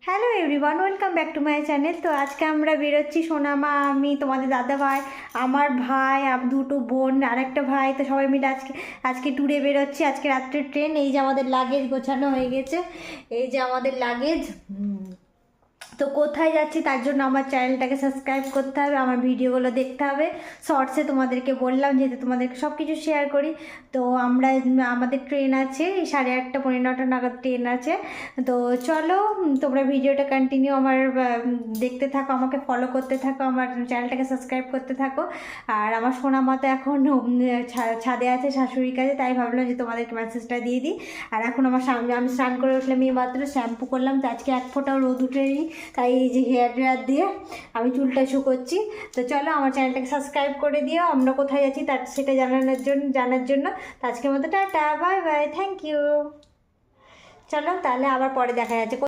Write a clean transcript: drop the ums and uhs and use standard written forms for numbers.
Hello everyone, welcome back to my channel. তো আজকে আমরা বেরোচ্ছি সোনামা, আমি, তোমাদের দাদা ভাই, আমার ভাই, দুটো বোন আর একটা ভাই। তো সবাই মিলে আজকে আজকে ট্যুরে বেরোচ্ছি। আজকে রাত্রে ট্রেন। এই যে আমাদের লাগেজ গোছানো হয়ে গেছে, এই যে আমাদের লাগেজ। তো কোথায় যাচ্ছি তার জন্য আমার চ্যানেলটাকে সাবস্ক্রাইব করতে হবে, আমার ভিডিওগুলো দেখতে হবে। শর্টসে তোমাদেরকে বললাম, যেহেতু তোমাদেরকে সব কিছু শেয়ার করি। তো আমাদের ট্রেন আছে এই 8:30 পৌনে 9টা নাগাদ ট্রেন আছে। তো চলো, তোমরা ভিডিওটা কন্টিনিউ আমার দেখতে থাকো, আমাকে ফলো করতে থাকো, আমার চ্যানেলটাকে সাবস্ক্রাইব করতে থাকো। আর আমার সোনা মা তো এখন ছাদে আছে শাশুড়ির কাছে, তাই ভাবলাম যে তোমাদেরকে মেসেজটা দিয়ে দিই। আর এখন আমার সামনে আমি স্নান করে উঠলাম, এই মাত্র শ্যাম্পু করলাম। তো আজকে এক ফোঁটাও রোদ উঠেনি, তাই এই যে হেয়ার ড্রায়ার দিয়ে আমি চুলটা শুকোচ্ছি। তো চলো, আমার চ্যানেলটাকে সাবস্ক্রাইব করে দিও, আমরা কোথায় যাচ্ছি তার সেটা জানার জন্য। তো আজকের মতো tata, bye bye, thank you. চলো তাহলে আবার পরে দেখা যাচ্ছে।